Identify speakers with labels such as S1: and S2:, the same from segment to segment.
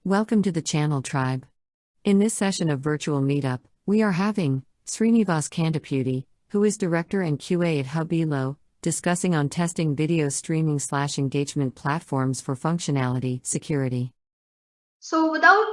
S1: Welcome to the channel tribe. In this session of virtual meetup, we are having Srinivas Kantipudi, who is Director and QA at Hubilo, discussing on testing video streaming/engagement platforms for functionality, security.
S2: So without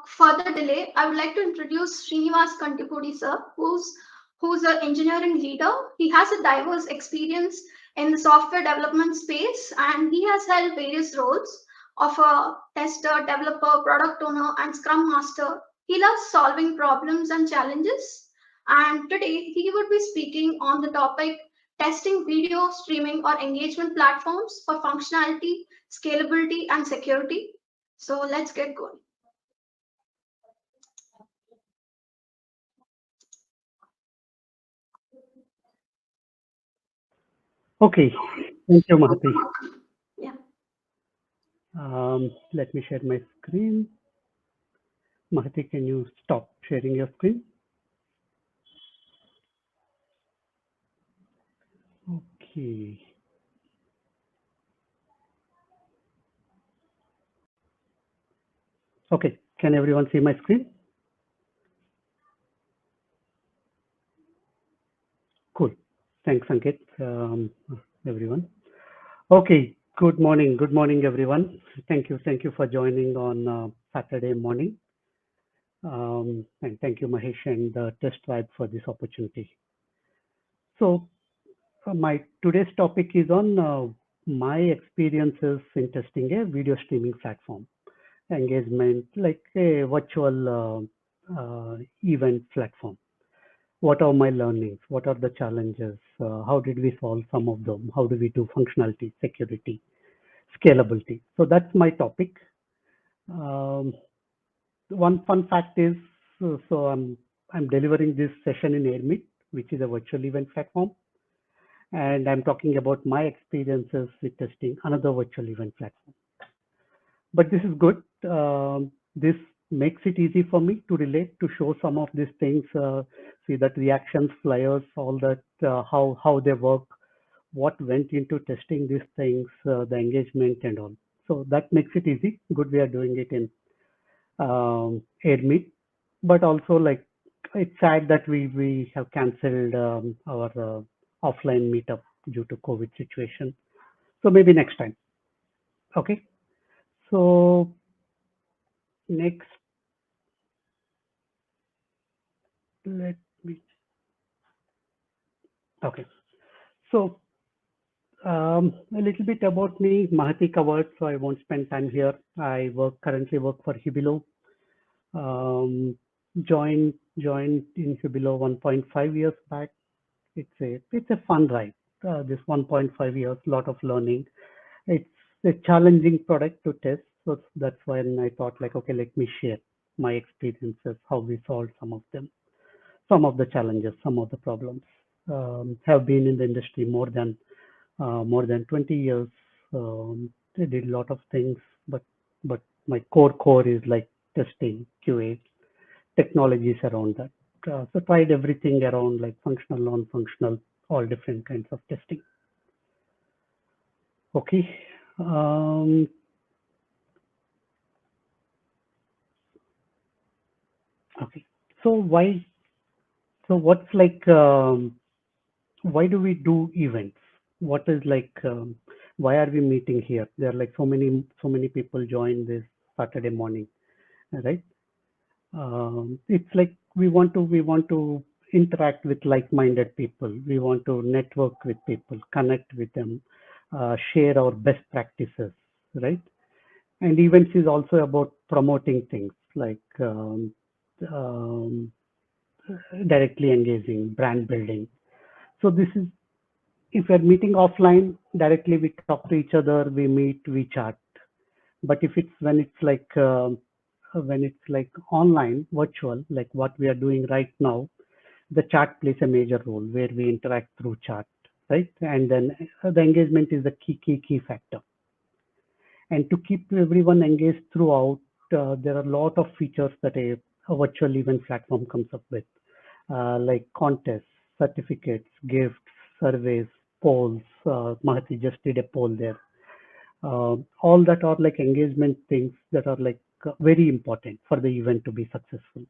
S2: further delay, I would like to introduce Srinivas Kantipudi sir, who's an engineering leader. He has a diverse experience in the software development space, and he has held various roles of a tester, developer, product owner, and Scrum Master. He loves solving problems and challenges. And today he would be speaking on the topic testing video streaming or engagement platforms for functionality, scalability, and security. So let's get going.
S3: Okay, thank you, Mahati.
S2: Yeah.
S3: Let me share my screen. Mahati, can you stop sharing your screen? Okay. Okay, can everyone see my screen? Cool. Thanks, Ankit. Everyone. Okay, good morning, everyone. Thank you for joining on Saturday morning. And thank you, Mahesh and the Test Tribe for this opportunity. So, my today's topic is on my experiences in testing a video streaming platform engagement, like a virtual event platform. What are my learnings? What are the challenges? How did we solve some of them? How do we do functionality, security, scalability? So that's my topic. One fun fact is, so I'm delivering this session in AirMeet, which is a virtual event platform, and I'm talking about my experiences with testing another virtual event platform. But this is good. This makes it easy for me to relate, to show some of these things, see that reactions, flyers, all that, how they work, what went into testing these things, the engagement and all. So that makes it easy. Good, we are doing it in AirMeet, but also like it's sad that we have cancelled our offline meetup due to COVID situation. So maybe next time. Okay. So next, let me. Okay. So a little bit about me. Mahati covered, so I won't spend time here. I currently work for Hubilo. Joined in Hubilo 1.5 years back. It's a fun ride. This 1.5 years, lot of learning. It's a challenging product to test, so that's when I thought like, okay, let me share my experiences, how we solved some of them, some of the challenges, some of the problems. Have been in the industry more than 20 years. I did a lot of things, but my core is like testing, QA, technologies around that. So tried everything around like functional, non-functional, all different kinds of testing. Okay. Okay. So what's like, why do we do events? What is like, why are we meeting here? There are like so many people join this Saturday morning, right? It's like we want to interact with like-minded people. We want to network with people, connect with them, share our best practices, right? And events is also about promoting things like um, directly engaging, brand building. So this is, if we're meeting offline, directly we talk to each other, we meet, we chat. But if it's when it's like online, virtual, like what we are doing right now, the chat plays a major role where we interact through chat, right? And then the engagement is the key factor. And to keep everyone engaged throughout, there are a lot of features that a virtual event platform comes up with, like contests, certificates, gifts, surveys, polls. Mahati just did a poll there. All that are like engagement things that are like very important for the event to be successful,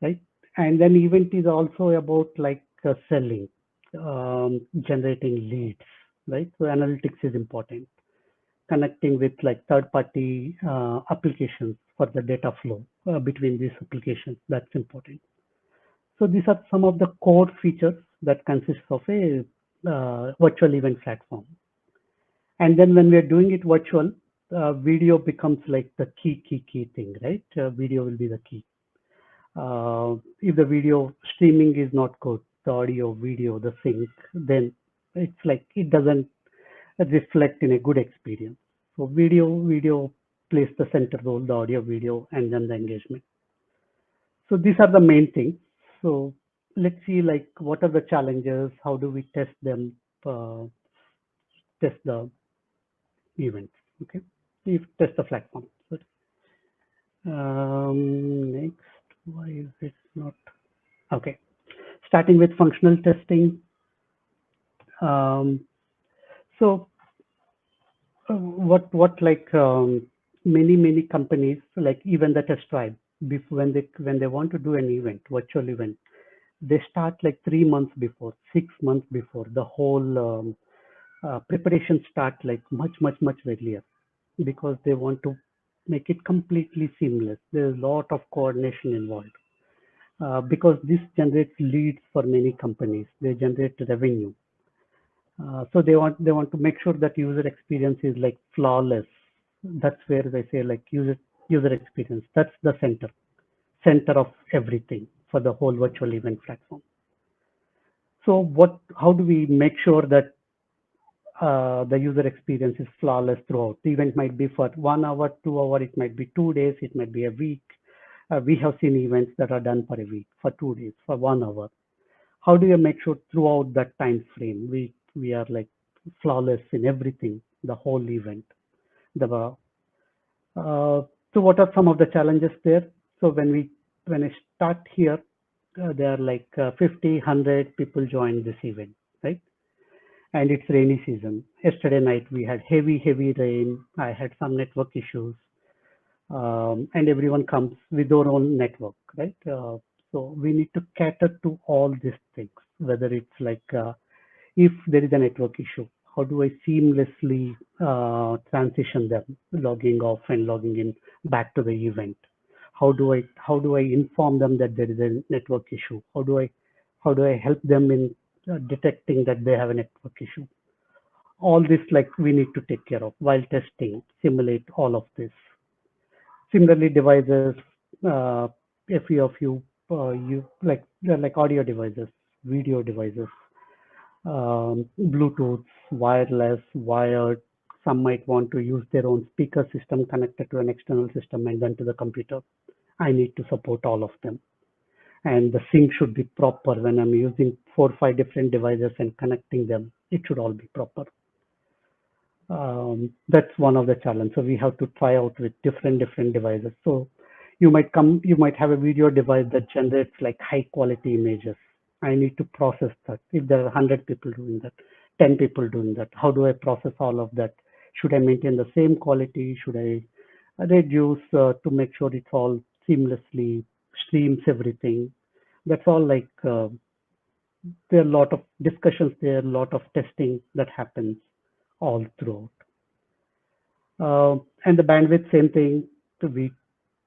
S3: right? And then event is also about like selling, generating leads, right? So analytics is important. Connecting with like third-party applications for the data flow between these applications, that's important. So these are some of the core features that consists of a virtual event platform. And then when we are doing it virtual, video becomes like the key thing, right? Video will be the key. If the video streaming is not good, the audio, video, the sync, then it's like it doesn't reflect in a good experience. So video plays the center role, the audio, video, and then the engagement. So these are the main things. So let's see like what are the challenges, how do we test them, test the events, okay? If test the platform. Next, why is it not? Okay, starting with functional testing. So what like many companies, like even the test tribe, before when they want to do an event, virtual event, they start like 3 months before, 6 months before. The whole preparation start like much earlier, because they want to make it completely seamless. There's a lot of coordination involved, because this generates leads for many companies. They generate revenue. So they want to make sure that user experience is like flawless. That's where they say like user experience. That's the center of everything for the whole virtual event platform. So how do we make sure that the user experience is flawless throughout? The event might be for 1 hour, 2 hour, it might be 2 days, it might be a week. We have seen events that are done for a week, for 2 days, for 1 hour. How do you make sure throughout that time frame we are like flawless in everything, the whole event? So what are some of the challenges there? So when I start here, there are like 50, 100 people join this event, right? And it's rainy season. Yesterday night we had heavy rain. I had some network issues, and everyone comes with their own network, right? So we need to cater to all these things, whether it's like if there is a network issue, how do I seamlessly transition them, logging off and logging in back to the event? How do I inform them that there is a network issue? How do I help them in detecting that they have a network issue? All this like we need to take care of while testing, simulate all of this. Similarly, devices, a few of you like they're like audio devices, video devices, Bluetooth, wireless, wired. Some might want to use their own speaker system connected to an external system and then to the computer. I need to support all of them. And the sync should be proper. When I'm using 4 or 5 different devices and connecting them, it should all be proper. That's one of the challenges. So we have to try out with different devices. So you might have a video device that generates like high quality images. I need to process that. If there are 100 people doing that, 10 people doing that, how do I process all of that? Should I maintain the same quality? Should I reduce to make sure it's all seamlessly streams everything? That's all like there are a lot of discussions there, a lot of testing that happens all throughout. And the bandwidth, same thing. We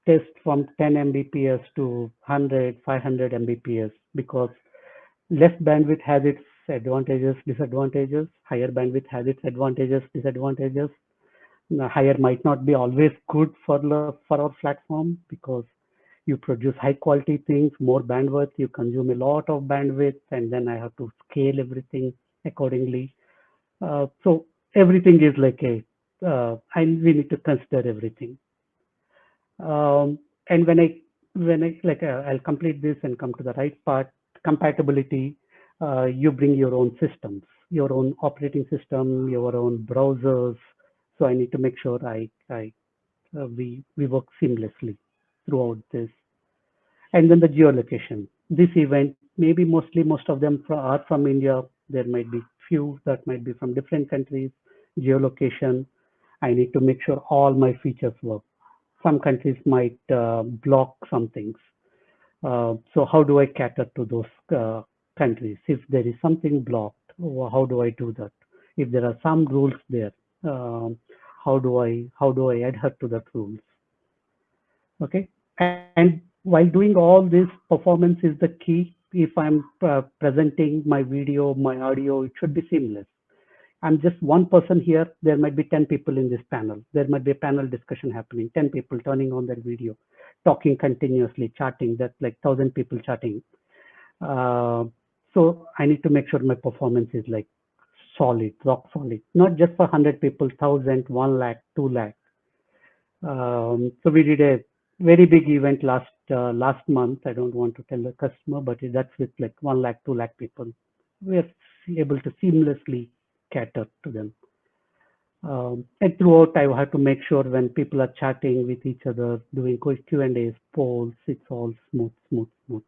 S3: test from 10 Mbps to 100, 500 Mbps, because less bandwidth has its advantages, disadvantages. Higher bandwidth has its advantages, disadvantages. Higher might not be always good for our platform, because you produce high quality things, more bandwidth, you consume a lot of bandwidth, and then I have to scale everything accordingly. So everything is like and we need to consider everything. And when I like I'll complete this and come to the right part. Compatibility. You bring your own systems, your own operating system, your own browsers. So I need to make sure we work seamlessly throughout this. And then the geolocation. This event, maybe most of them are from India. There might be few that might be from different countries. Geolocation. I need to make sure all my features work. some countries might block some things. So how do I cater to those countries? If there is something blocked, how do I do that? If there are some rules there, um, how do I adhere to that rules? Okay, and while doing all this, performance is the key. If I'm presenting my video, my audio, it should be seamless. I'm just one person here. There might be 10 people in this panel. There might be a panel discussion happening, 10 people turning on their video, talking continuously, chatting. That's like 1,000 people chatting. So I need to make sure my performance is like solid, rock solid, not just for 100 people, 1,000, 1 lakh, 2 lakh. So we did a very big event last month. I don't want to tell the customer, but that's with like 1 lakh, 2 lakh people. We are able to seamlessly cater to them. And throughout, I have to make sure when people are chatting with each other, doing Q&As, polls, it's all smooth, smooth, smooth.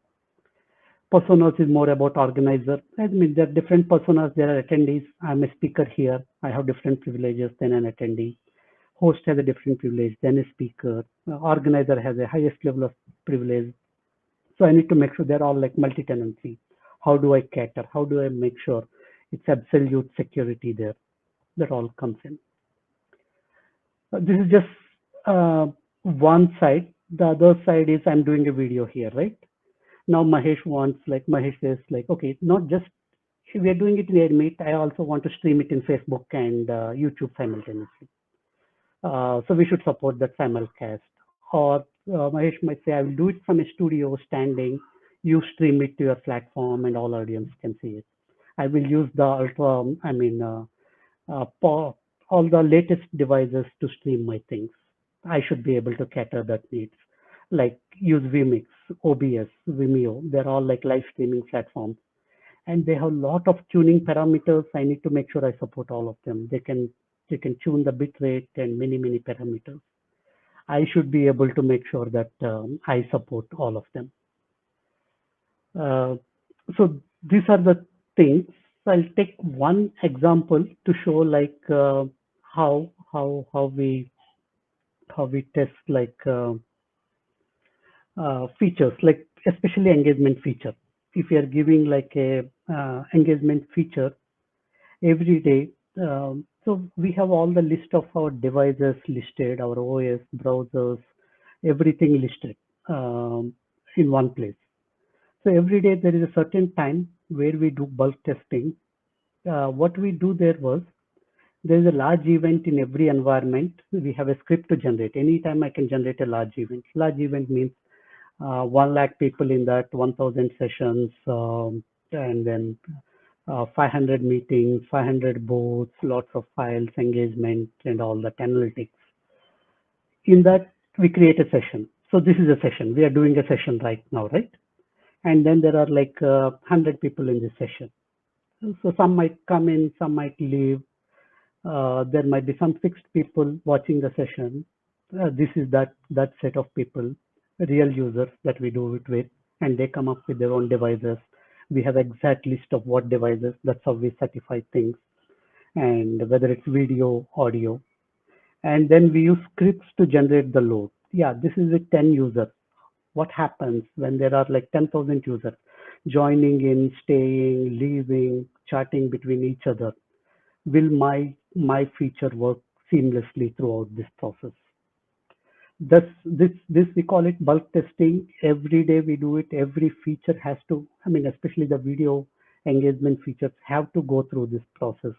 S3: Personas is more about organizer. I mean, there are different personas. There are attendees. I'm a speaker here. I have different privileges than an attendee. Host has a different privilege than a speaker. Organizer has a highest level of privilege. So I need to make sure they're all like multi-tenancy. How do I cater? How do I make sure it's absolute security there? That all comes in. This is just one side. The other side is I'm doing a video here, right? Now Mahesh says like, okay, not just we are doing it in AirMeet. I also want to stream it in Facebook and YouTube simultaneously. So we should support that simulcast. Or Mahesh might say, I will do it from a studio standing. You stream it to your platform and all audience can see it. I will use the all the latest devices to stream my things. I should be able to cater that needs. Like use vMix, OBS, Vimeo. They're all like live streaming platforms. And they have a lot of tuning parameters. I need to make sure I support all of them. They can tune the bit rate and many parameters. I should be able to make sure that I support all of them. So these are the things. I'll take one example to show like how we test like features, like especially engagement feature. If you are giving like a engagement feature every day, so we have all the list of our devices listed, our OS, browsers, everything listed in one place. So every day there is a certain time where we do bulk testing. What we do there was, there is a large event in every environment. We have a script to generate. Anytime I can generate a large event. Large event means 1 lakh people in that, 1,000 sessions, and then 500 meetings, 500 boards, lots of files, engagement, and all that analytics. In that, we create a session. So this is a session. We are doing a session right now, right? And then there are like 100 people in this session. So some might come in, some might leave. There might be some fixed people watching the session. This is that set of people, real users that we do it with, and they come up with their own devices. We have exact list of what devices. That's how we certify things, and whether it's video, audio. And then we use scripts to generate the load. Yeah, this is with 10 users. What happens when there are like 10,000 users joining in, staying, leaving, chatting between each other? Will my feature work seamlessly throughout this process? This we call it bulk testing. Every day we do it. Every feature has to, I mean, especially the video engagement features have to go through this process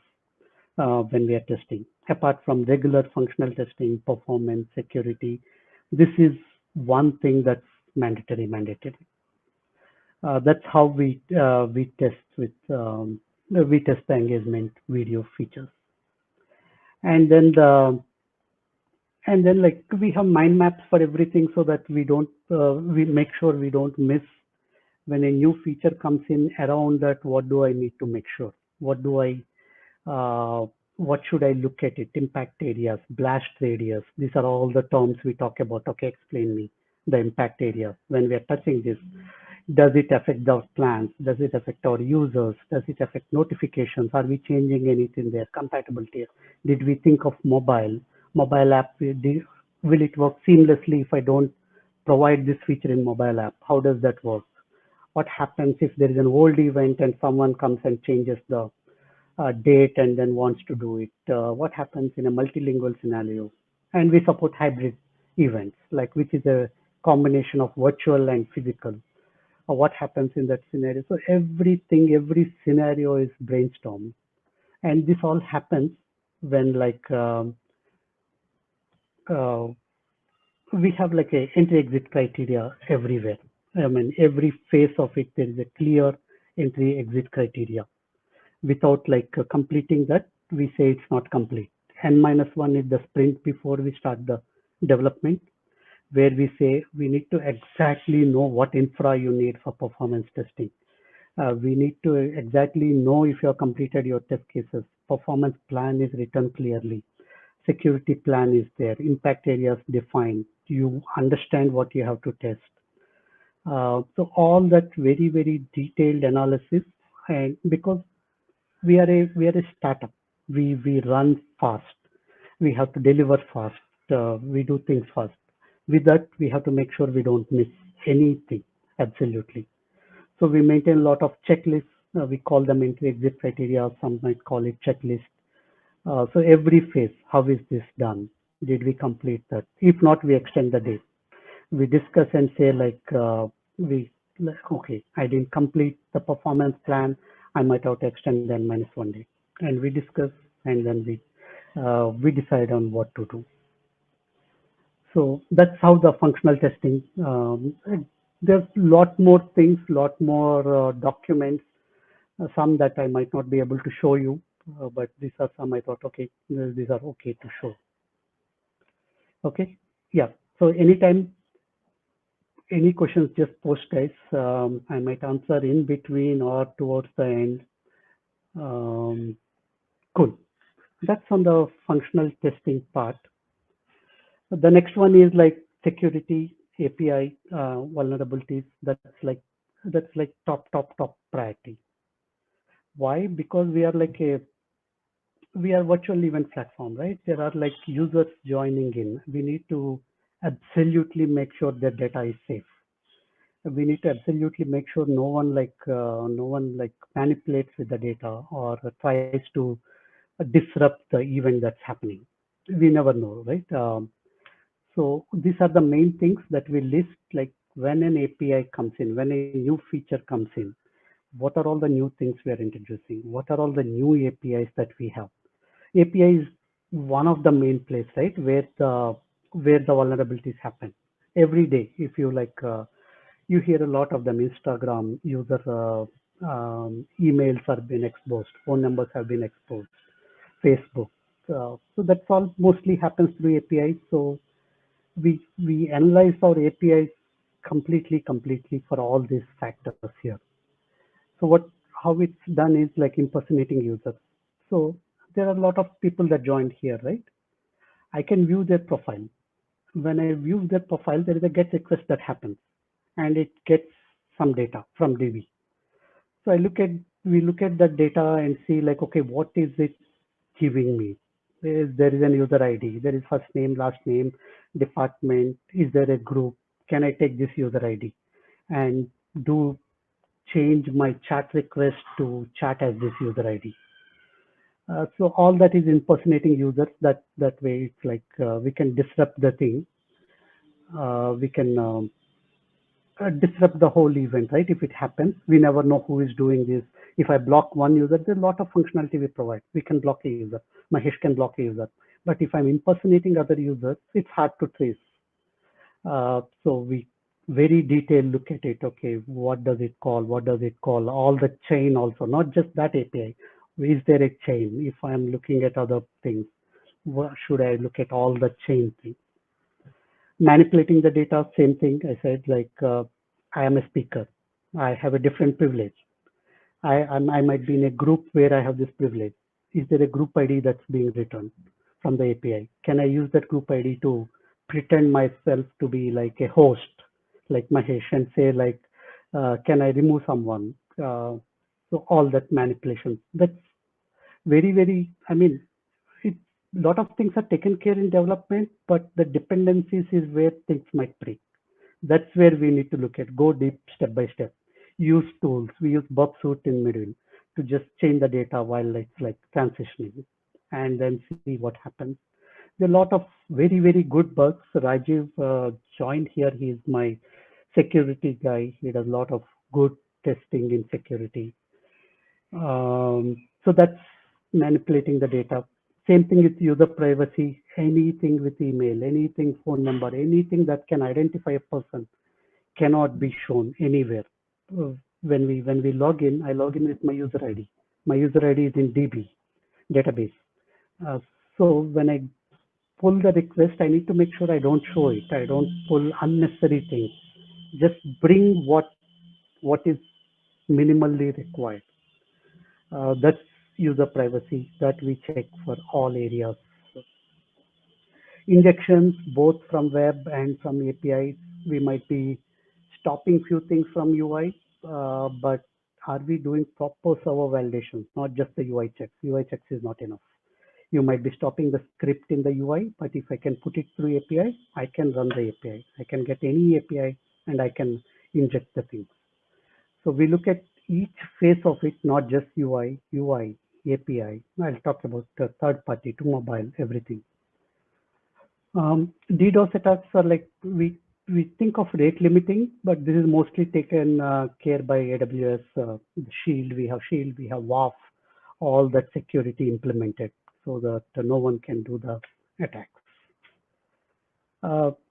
S3: when we are testing. Apart from regular functional testing, performance, security, this is one thing that's mandatory. That's how we test we test the engagement video features. And then like we have mind maps for everything, so that we don't we make sure we don't miss when a new feature comes in around that. What do I need to make sure? What should I look at it? Impact areas, blast radius. These are all the terms we talk about. Okay, explain me the impact area when we are touching this. Does it affect our plans? Does it affect our users? Does it affect notifications? Are we changing anything there? Compatibility. Did we think of mobile app? Will it work seamlessly if I don't provide this feature in mobile app? How does that work? What happens if there is an old event and someone comes and changes the date and then wants to do it? What happens in a multilingual scenario? And we support hybrid events, like which is a combination of virtual and physical. What happens in that scenario? So everything, every scenario is brainstormed, and this all happens when uh, we have like a entry exit criteria everywhere. I mean, every phase of it, there is a clear entry exit criteria. Without completing that, we say it's not complete. N minus one is the sprint before we start the development, where we say we need to exactly know what infra you need for performance testing. We need to exactly know if you have completed your test cases. Performance plan is written clearly. Security plan is there. Impact areas defined. You understand what you have to test. So all that very, very detailed analysis, and because we are a startup, we run fast. We have to deliver fast. We do things fast. With that, we have to make sure we don't miss anything. Absolutely. So we maintain a lot of checklists. We call them entry exit criteria. Some might call it checklist. So every phase, how is this done? Did we complete that? If not, we extend the date. We discuss and say okay, I didn't complete the performance plan. I might have to extend then minus 1 day, and we discuss, and then we decide on what to do. So that's how the functional testing. There's a lot more things, lot more documents, some that I might not be able to show you, but these are some I thought, okay, these are okay to show. Okay, yeah. So anytime, any questions, just post, guys. I might answer in between or towards the end. Cool. That's on the functional testing part. The next one is like security API vulnerabilities. That's like top priority. Why? Because we are virtual event platform, right? There are like users joining in. We need to absolutely make sure their data is safe. We need to absolutely make sure no one manipulates with the data or tries to disrupt the event that's happening. We never know, right? So these are the main things that we list, like when an API comes in, when a new feature comes in, what are all the new things we are introducing? What are all the new APIs that we have? API is one of the main place, right, where the vulnerabilities happen every day. If you you hear a lot of them. Instagram user emails are being exposed, phone numbers have been exposed, Facebook. So that's all mostly happens through APIs. So we analyze our APIs completely for all these factors here. So how it's done is like impersonating users. So there are a lot of people that joined here, right? I can view their profile. When I view their profile, there is a GET request that happens, and it gets some data from DB. So we look at that data and see like, okay, what is it giving me? There is an user ID, there is first name, last name, department. Is there a group? Can I take this user ID and do change my chat request to chat as this user ID? So all that is impersonating users. That way, it's like we can disrupt the thing. We can disrupt the whole event, right? If it happens, we never know who is doing this. If I block one user, there's a lot of functionality we provide. We can block a user. Mahesh can block a user. But if I'm impersonating other users, it's hard to trace. So we very detailed look at it. Okay, what does it call? What does it call? All the chain also, not just that API. Is there a chain? If I'm looking at other things, what should I look at all the chain things? Manipulating the data, same thing. I said I am a speaker. I have a different privilege. I might be in a group where I have this privilege. Is there a group ID that's being returned from the API? Can I use that group ID to pretend myself to be like a host, like Mahesh, and say can I remove someone? So all that manipulation. That's very, very. I mean, it, lot of things are taken care in development, but the dependencies is where things might break. That's where we need to look at, go deep step by step. Use tools. We use Burp Suite in middle to just change the data while it's like transitioning and then see what happens. There are a lot of very, very good bugs. Rajiv joined here. He's my security guy. He does a lot of good testing in security. So that's manipulating the data. Same thing with user privacy, anything with email, anything phone number, anything that can identify a person cannot be shown anywhere. Uh, when we log in, I log in with my user ID. My user ID is in DB database. Uh, so when I pull the request, I need to make sure I don't show it. I don't pull unnecessary things. Just bring what is minimally required. That's user privacy that we check for all areas. Injections, both from web and from APIs, we might be stopping few things from UI, but are we doing proper server validations, not just the UI checks? UI checks is not enough. You might be stopping the script in the UI, but if I can put it through API, I can run the API. I can get any API and I can inject the things. So we look at each phase of it, not just UI, API. I'll talk about the third party to mobile, everything. DDoS attacks are like we think of rate limiting, but this is mostly taken care by AWS. Shield, we have WAF, all that security implemented so that no one can do the attacks.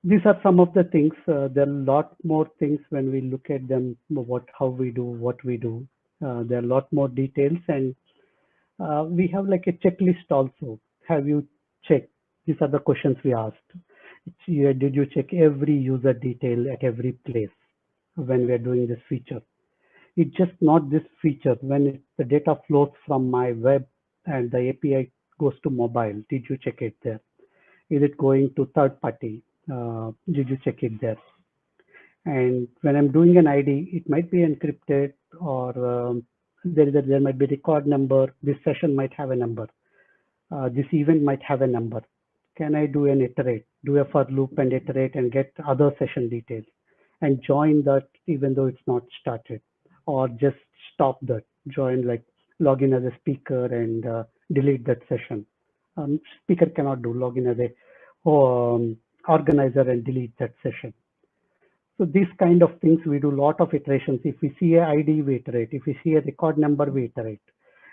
S3: These are some of the things. There are a lot more things when we look at them, how we do, what we do. There are a lot more details, and we have like a checklist also. Have you checked? These are the questions we asked. Did you check every user detail at every place when we are doing this feature? It's just not this feature. When the data flows from my web and the API goes to mobile, did you check it there? Is it going to third party? Did you check it there? And when I'm doing an ID, it might be encrypted, or there might be record number. This session might have a number. This event might have a number. Can I do an iterate, do a for loop and iterate and get other session details and join that even though it's not started, or just stop that, join, like log in as a speaker and delete that session. Speaker cannot do log in as a organizer and delete that session. So these kind of things, we do a lot of iterations. If we see a ID, we iterate. If we see a record number, we iterate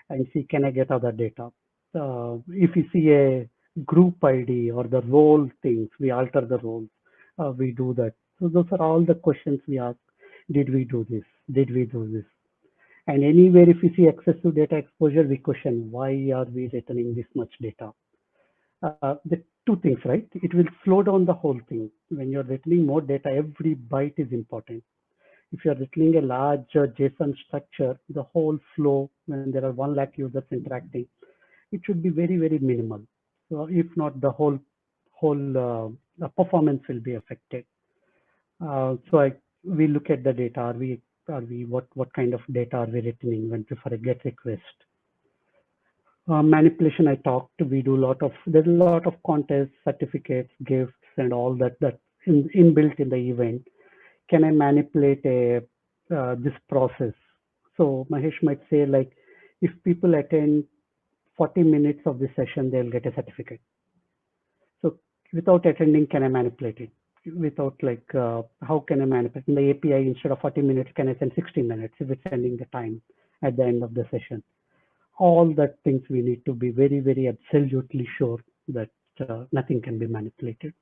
S3: and see, can I get other data? If we see a group ID or the role things, we alter the roles. We do that. So those are all the questions we ask. Did we do this? Did we do this? And anywhere if we see excessive data exposure, we question, why are we returning this much data? The two things, right? It will slow down the whole thing. When you're returning more data, every byte is important. If you're returning a large JSON structure, the whole flow, when there are 1 lakh users interacting, it should be very, very minimal. So if not, the whole the performance will be affected. We look at the data. What kind of data are we returning when before a GET request? Manipulation, I talked. We do there's a lot of contests, certificates, gifts, and all that inbuilt in the event. Can I manipulate this process? So Mahesh might say, like, if people attend 40 minutes of the session, they'll get a certificate. So without attending, can I manipulate it? Without how can I manipulate? In the API, instead of 40 minutes, can I send 60 minutes if it's sending the time at the end of the session? All that things we need to be very, very absolutely sure that nothing can be manipulated.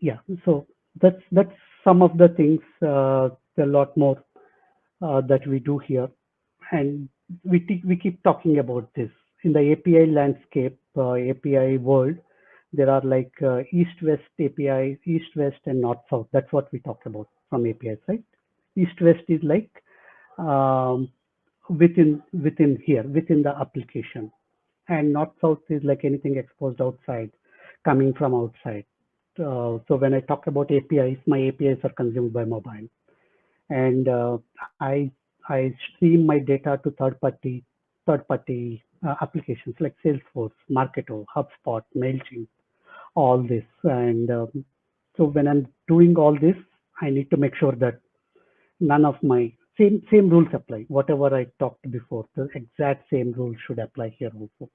S3: Yeah, so that's some of the things. There are a lot more that we do here, and we keep talking about this in the API landscape, API world. There are like east-west APIs, east-west and north-south. That's what we talk about from APIs, right? East-west is like within here, within the application, and north-south is like anything exposed outside, coming from outside. So when I talk about APIs, my APIs are consumed by mobile, and I stream my data to third party applications like Salesforce, Marketo, HubSpot, MailChimp, all this. And so when I'm doing all this, I need to make sure that none of my same rules apply. Whatever I talked before, the exact same rules should apply here also.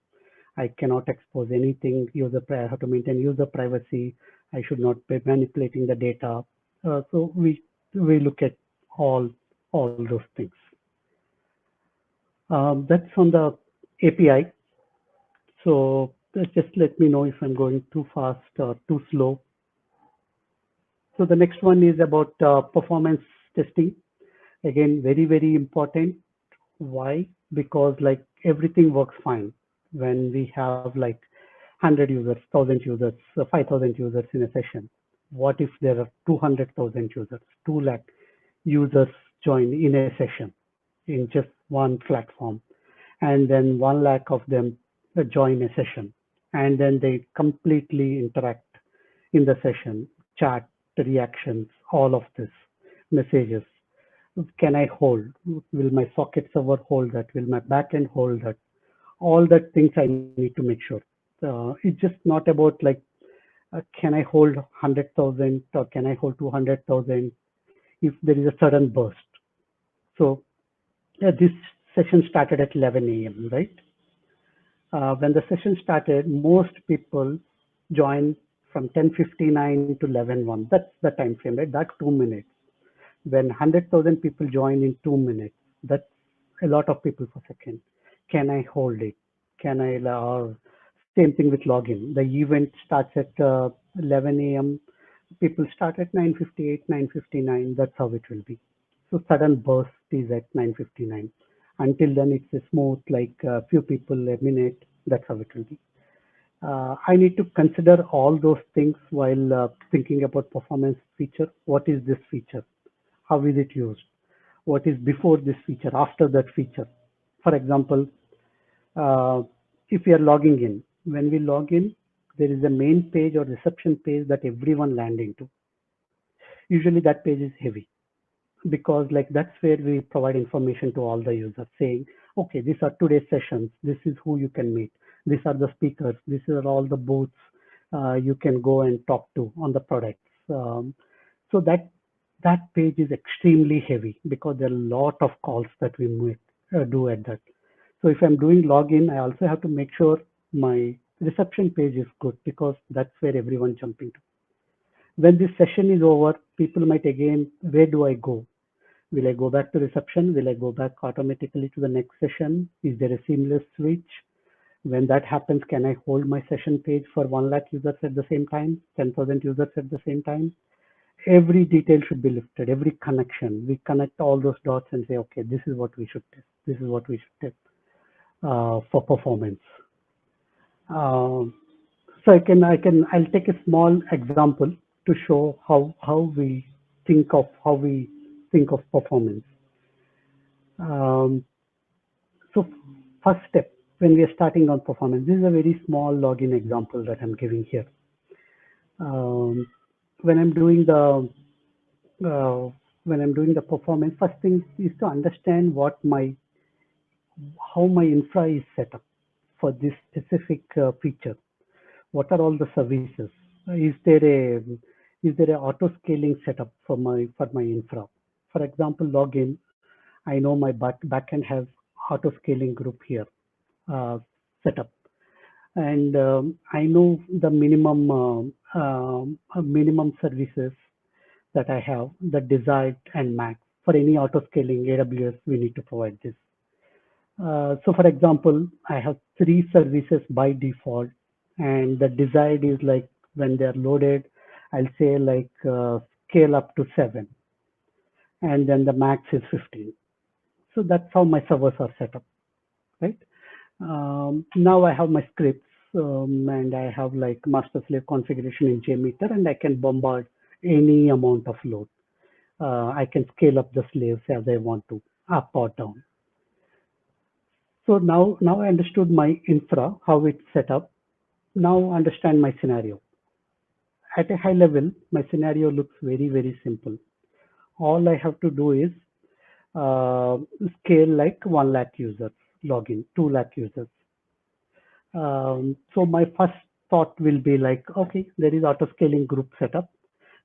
S3: I cannot expose anything. I have to maintain user privacy. I should not be manipulating the data. So we look at all those things. That's on the API. So just let me know if I'm going too fast or too slow. So the next one is about performance testing. Again, very important. Why? Because like everything works fine when we have like 100 users, 1000 users, 5000 users in a session. What if there are 200,000 users, 2 lakh users join in a session in just one platform, and then 1 lakh of them join a session, and then they completely interact in the session, chat, reactions, all of this, messages. Can I hold? Will my socket server hold that? Will my backend hold that? All that things I need to make sure. It's just not about like, can I hold 100,000 or can I hold 200,000 if there is a sudden burst? So this session started at 11 a.m., right? When the session started, most people joined from 10:59 to 11:01. That's the time frame, right? That 2 minutes. When 100,000 people join in 2 minutes, that's a lot of people per second. Can I hold it? Can I, or same thing with login. The event starts at 11 a.m. People start at 9:58, 9:59. That's how it will be. So sudden burst is at 9:59. Until then, it's a smooth, like a few people a minute. That's how it will be. I need to consider all those things while thinking about performance feature. What is this feature? How is it used? What is before this feature, after that feature? For example, uh, if we are logging in, when we log in, there is a main page or reception page that everyone land into. Usually that page is heavy because like that's where we provide information to all the users saying, okay, these are today's sessions. This is who you can meet. These are the speakers. These are all the booths you can go and talk to on the products. So that page is extremely heavy because there are a lot of calls that we do at that. So if I'm doing login, I also have to make sure my reception page is good because that's where everyone jumping to. When this session is over, people might again, where do I go? Will I go back to reception? Will I go back automatically to the next session? Is there a seamless switch? When that happens, can I hold my session page for 1 lakh users at the same time, 10,000 users at the same time? Every detail should be lifted, every connection. We connect all those dots and say, okay, this is what we should test. This is what we should test for performance. So I'll take a small example to show how we think of performance. Um, so first step when we are starting on performance, this is a very small login example that I'm giving here. When I'm doing the performance, first thing is to understand how my infra is set up for this specific feature. What are all the services? Is there a auto scaling setup for my infra? For example, login. I know my backend has auto scaling group here set up, and I know the minimum services that I have, the desired and max. For any auto scaling AWS, we need to provide this. So for example, I have 3 services by default, and the desired is like when they're loaded, I'll say like scale up to 7, and then the max is 15. So that's how my servers are set up, right? Now I have my scripts, and I have like master slave configuration in JMeter, and I can bombard any amount of load. I can scale up the slaves as I want to, up or down. So now I understood my infra, how it's set up. Now understand my scenario. At a high level, my scenario looks very simple. All I have to do is uh, scale like 1 lakh users, login, 2 lakh users. So my first thought will be like, okay, there is auto scaling group setup.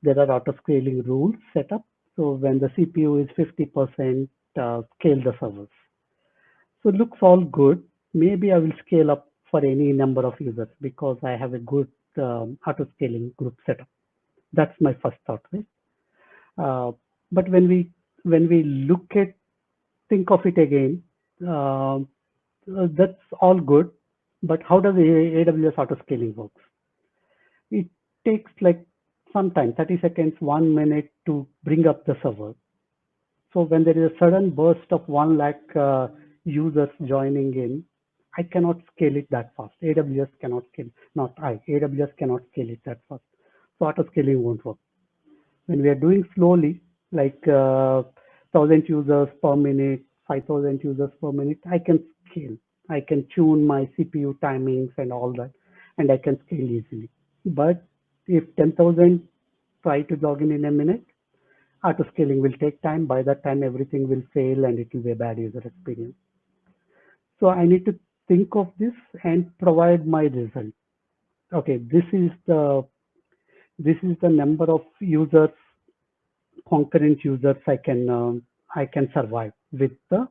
S3: There are auto scaling rules set up. So when the CPU is 50%, scale the servers. So looks all good. Maybe I will scale up for any number of users because I have a good auto scaling group setup. That's my first thought, right? Uh, but when we look at think of it again, uh, that's all good. But how does AWS auto scaling works? It takes like some time, 30 seconds, 1 minute to bring up the server. So when there is a sudden burst of 1 lakh users joining in, I cannot scale it that fast. AWS cannot scale, not I. AWS cannot scale it that fast. So auto scaling won't work. When we are doing slowly, like 1,000 users per minute, 5,000 users per minute, I can scale. I can tune my CPU timings and all that, and I can scale easily. But if 10,000 try to log in a minute, auto scaling will take time. By that time, everything will fail and it will be a bad user experience. So I need to think of this and provide my result. Okay, this is the number of users, concurrent users I can survive with the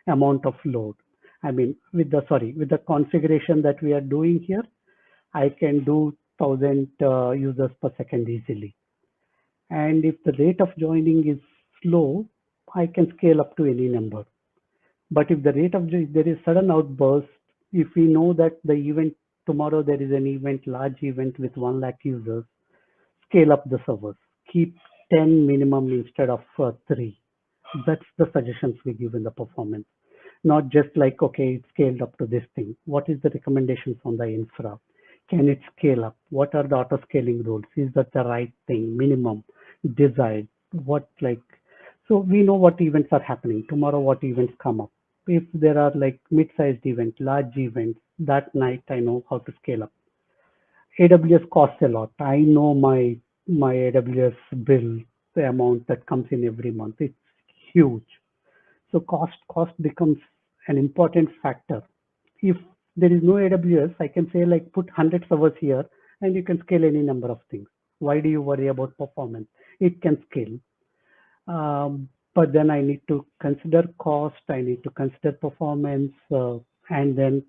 S3: amount of load. I mean, with the configuration that we are doing here, I can do 1,000 users per second easily. And if the rate of joining is slow, I can scale up to any number. But if the rate of there is sudden outburst, if we know that the event tomorrow there is an event, large event with 1 lakh users, scale up the servers. Keep 10 minimum instead of 3. That's the suggestions we give in the performance. Not just like, okay, it's scaled up to this thing. What is the recommendation from the infra? Can it scale up? What are the auto scaling rules? Is that the right thing? Minimum, desired, what like, so we know what events are happening. Tomorrow, what events come up. If there are like mid-sized events, large events, that night I know how to scale up. AWS costs a lot. I know my AWS bill, the amount that comes in every month. It's huge. So cost becomes an important factor. If there is no AWS, I can say like put 100 servers here and you can scale any number of things. Why do you worry about performance? It can scale. But then I need to consider cost, I need to consider performance, and then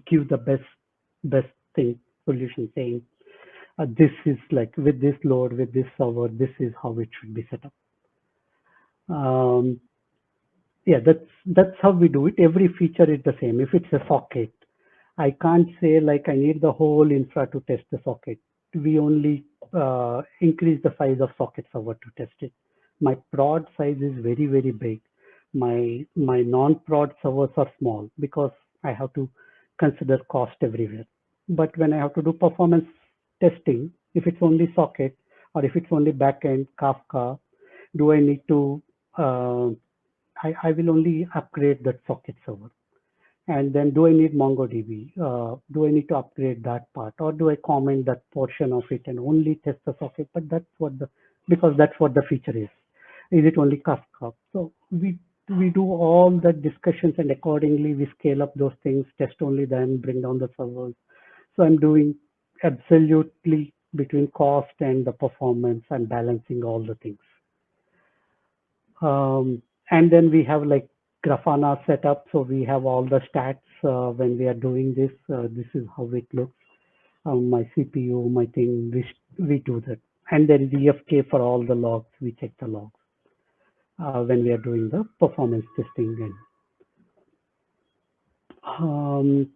S3: give the best thing solution saying this is like with this load, with this server, this is how it should be set up. Yeah, that's how we do it. Every feature is the same. If it's a socket, I can't say like I need the whole infra to test the socket. We only increase the size of socket server to test it. My prod size is very big. My non-prod servers are small because I have to consider cost everywhere. But when I have to do performance testing, if it's only socket or if it's only backend Kafka, do I need to uh, I will only upgrade that socket server. And then do I need MongoDB? Do I need to upgrade that part? Or do I comment that portion of it and only test the socket? But because that's what the feature is. Is it only Kafka? So we do all the discussions and accordingly we scale up those things, test only then, bring down the servers. So I'm doing absolutely between cost and the performance and balancing all the things. And then we have like Grafana set up. So we have all the stats when we are doing this. This is how it looks. My CPU, my thing, we do that. And there is EFK for all the logs. We check the logs when we are doing the performance testing. And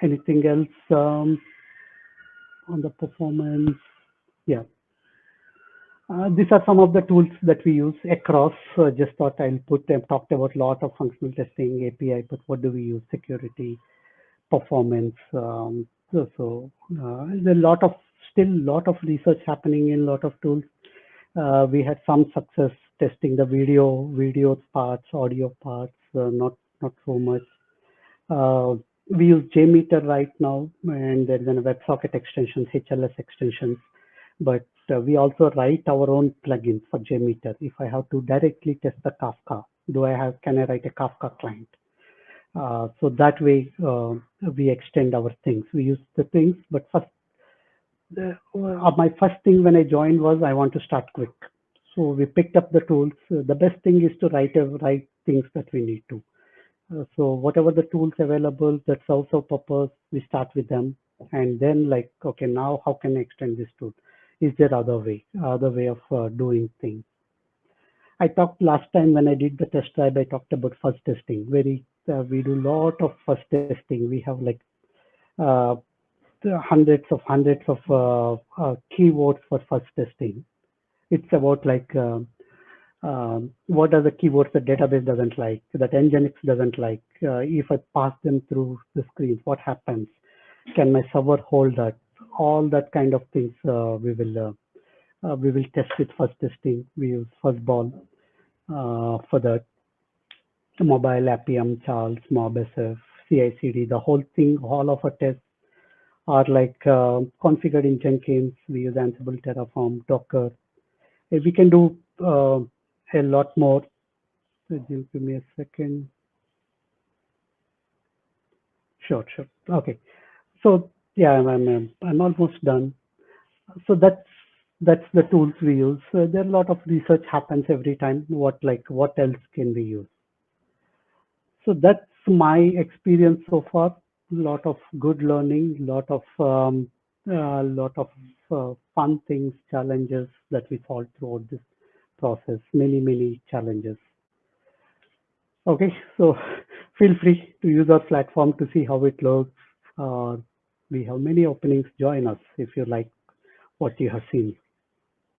S3: anything else on the performance? Yeah. These are some of the tools that we use across. Just thought I'll I've talked about a lot of functional testing, API, but what do we use? Security, performance. There's still a lot of research happening in a lot of tools. We had some success testing the video parts, audio parts, not so much. We use JMeter right now, and there's a WebSocket extension, HLS extensions, but we also write our own plugins for JMeter. If I have to directly test the Kafka, can I write a Kafka client? So that way we extend our things. We use the things, but first, my first thing when I joined was I want to start quick. So we picked up the tools. The best thing is to write things that we need to. So whatever the tools available that serves our purpose, we start with them, and then like, okay, now how can I extend this tool? Is there other way of doing things? I talked last time when I did the test drive. I talked about fuzz testing. We do lot of fuzz testing. We have like uh, hundreds of keywords for fuzz testing. It's about like what are the keywords that database doesn't like, that Nginx doesn't like. If I pass them through the screens, what happens? Can my server hold that? All that kind of things we will test with fuzz testing. We use fuzzball for that. Mobile Appium, Charles, MobSF, CI/CD, the whole thing, all of our tests are like configured in Jenkins. We use Ansible, Terraform, Docker. We can do a lot more. So just give me a second. Sure, sure. Okay. So yeah, I'm almost done. So that's the tools we use. There are a lot of research happens every time. What else can we use? So that's my experience so far. Lot of good learning, lot of fun things, challenges that we solved throughout this process. Many challenges. Okay, so feel free to use our platform to see how it looks. We have many openings. Join us if you like what you have seen.